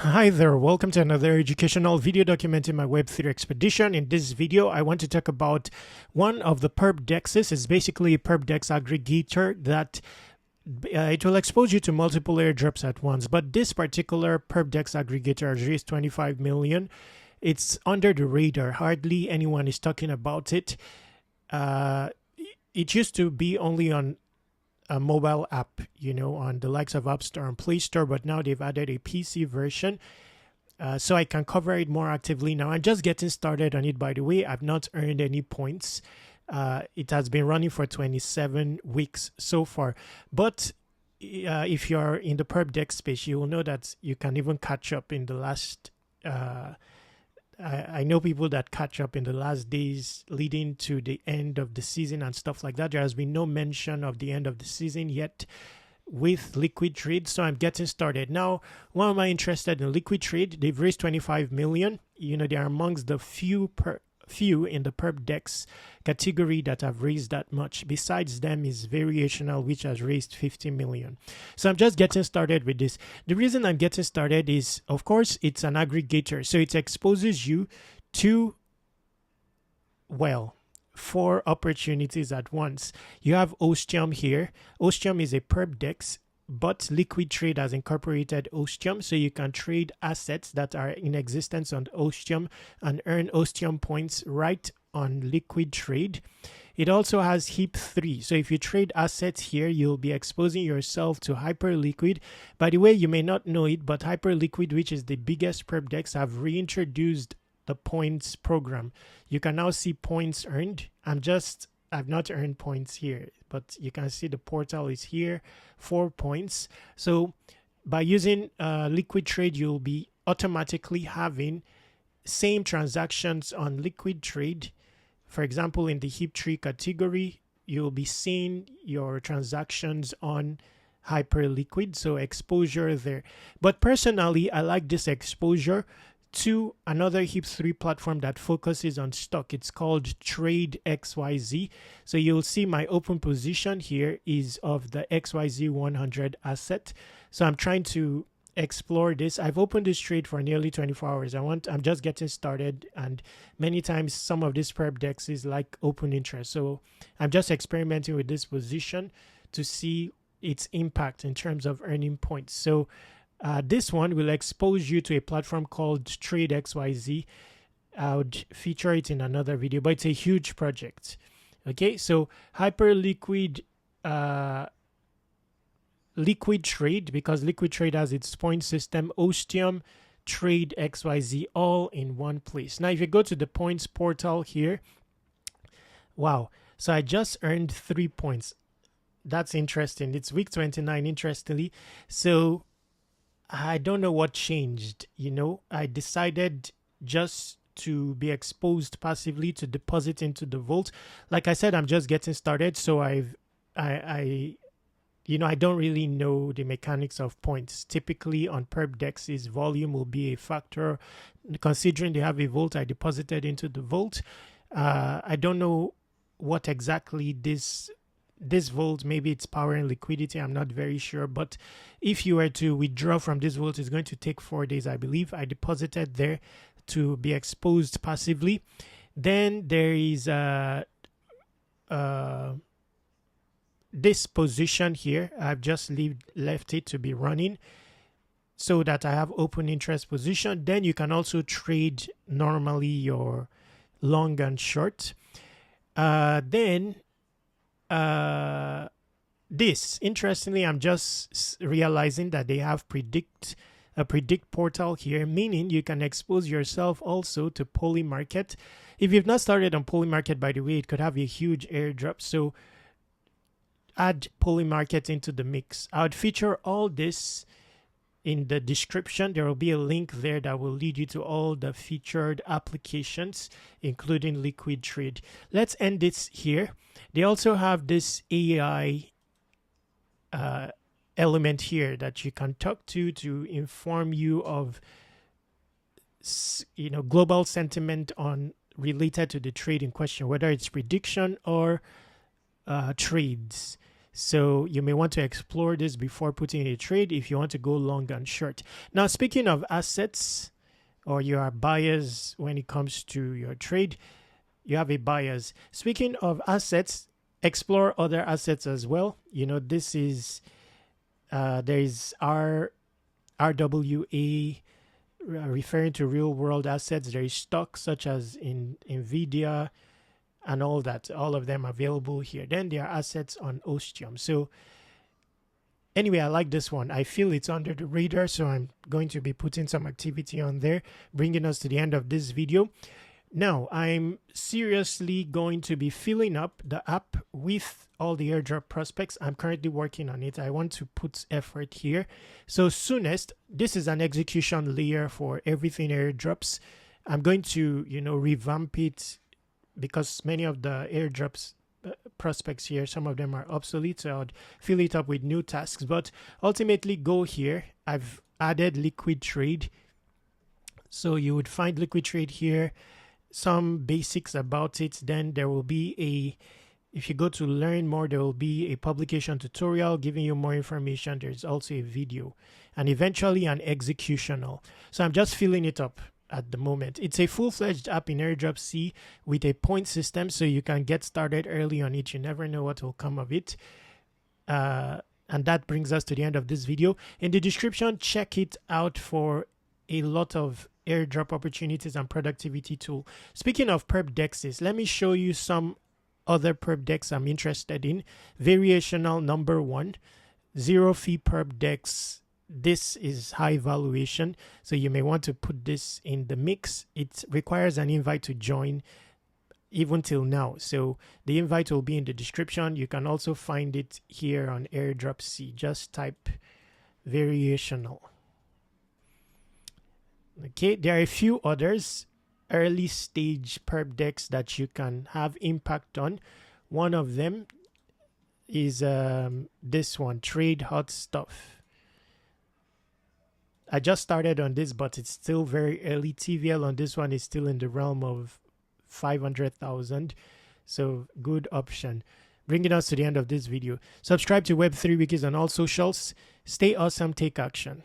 Hi there, welcome to another educational video documenting my Web3 expedition. In this video, I want to talk about one of the perp dexes. It's basically a perp dex aggregator that it will expose you to multiple airdrops at once. But this particular perp dex aggregator has raised 25 million. It's under the radar. Hardly anyone is talking about it. It used to be only on a mobile app, on the likes of App Store and Play Store, but now they've added a PC version. So I can cover it more actively now. I'm just getting started on it, by the way. I've not earned any points. It has been running for 27 weeks so far. But if you're in the perp deck space, you will know that you can even catch up in the last I know people that catch up in the last days leading to the end of the season and stuff like that. There has been no mention of the end of the season yet with Liquid Trade, so I'm getting started. Now, why am I interested in Liquid Trade? They've raised 25 million. They are amongst the few in the perp dex category that have raised that much. Besides them is Variational, which has raised 50 million. So I'm just getting started with this. The reason I'm getting started is, of course, it's an aggregator. So it exposes you to, four opportunities at once. You have Ostium here. Ostium is a perp dex, but Liquid Trade has incorporated Ostium, so you can trade assets that are in existence on Ostium and earn Ostium points right on Liquid Trade. It also has HIP3, so if you trade assets here, you'll be exposing yourself to Hyperliquid. By the way, you may not know it, but Hyperliquid, which is the biggest perp dex, have reintroduced the points program. You can now see points earned. I've not earned points here, but you can see the portal is here, 4 points. So by using Liquid Trade, you'll be automatically having same transactions on Liquid Trade. For example, in the HIP3 category, you'll be seeing your transactions on Hyperliquid, so exposure there. But personally, I like this exposure to another HIP3 platform that focuses on stock. It's called Trade XYZ. So you'll see my open position here is of the XYZ 100 asset. So I'm trying to explore this. I've opened this trade for nearly 24 hours. I'm just getting started, and many times some of these perp dexes like open interest. So I'm just experimenting with this position to see its impact in terms of earning points. So this one will expose you to a platform called Trade XYZ. I would feature it in another video, but it's a huge project. Okay, so Hyperliquid, Liquid Trade, because Liquid Trade has its point system, Ostium, Trade XYZ, all in one place. Now, if you go to the points portal here, wow, so I just earned 3 points. That's interesting. It's week 29, interestingly. So I don't know what changed. I decided just to be exposed passively to deposit into the vault. Like I said, I'm just getting started, so I don't really know the mechanics of points. Typically on perp dexes, volume will be a factor. Considering they have a vault, I deposited into the vault. I don't know what exactly this vault, maybe it's power and liquidity, I'm not very sure, but if you were to withdraw from this vault, it's going to take 4 days, I believe. I deposited there to be exposed passively. Then there is this position here. I've just left it to be running so that I have open interest position. Then you can also trade normally your long and short. This, interestingly, I'm just realizing that they have a predict portal here, meaning you can expose yourself also to Polymarket. If you've not started on Polymarket, by the way, it could have a huge airdrop. So add Polymarket into the mix. I would feature all this in the description. There will be a link there that will lead you to all the featured applications, including Liquid Trade. Let's end this here. They also have this AI element here that you can talk to inform you of global sentiment on related to the trade in question, whether it's prediction or trades. So you may want to explore this before putting a trade if you want to go long and short. Now, speaking of assets, or you are buyers when it comes to your trade, you have a bias. Speaking of assets, explore other assets as well. You know, this is there is RWA, referring to real world assets. There is stocks such as in Nvidia and all that. All of them available here. Then there are assets on Ostium. So anyway, I like this one. I feel it's under the radar, so I'm going to be putting some activity on there, bringing us to the end of this video. Now, I'm seriously going to be filling up the app with all the airdrop prospects. I'm currently working on it. I want to put effort here. So soonest, this is an execution layer for everything airdrops. I'm going to, revamp it because many of the airdrops prospects here, some of them are obsolete, so I'd fill it up with new tasks. But ultimately, go here. I've added liquid trade. So you would find liquid trade here, some basics about it. Then there will be if you go to learn more, there will be a publication tutorial giving you more information. There's also a video and eventually an executional. So I'm just filling it up at the moment. It's a full-fledged app in AirdropSea with a point system, so you can get started early on it. You never know what will come of it. And that brings us to the end of this video. In the description, check it out for a lot of airdrop opportunities and productivity tool. Speaking of perp dexes, let me show you some other perp dex I'm interested in. Variational number 1, zero fee perp dex. This is high valuation, so you may want to put this in the mix. It requires an invite to join even till now, so the invite will be in the description. You can also find it here on AirdropSea. Just type variational. Okay, there are a few others early stage perp decks that you can have impact on. One of them is this one, Trade Hot Stuff. I just started on this, but it's still very early. TVL on this one is still in the realm of 500,000. So good option. Bringing us to the end of this video. Subscribe to Web3 Wikis on all socials. Stay awesome. Take action.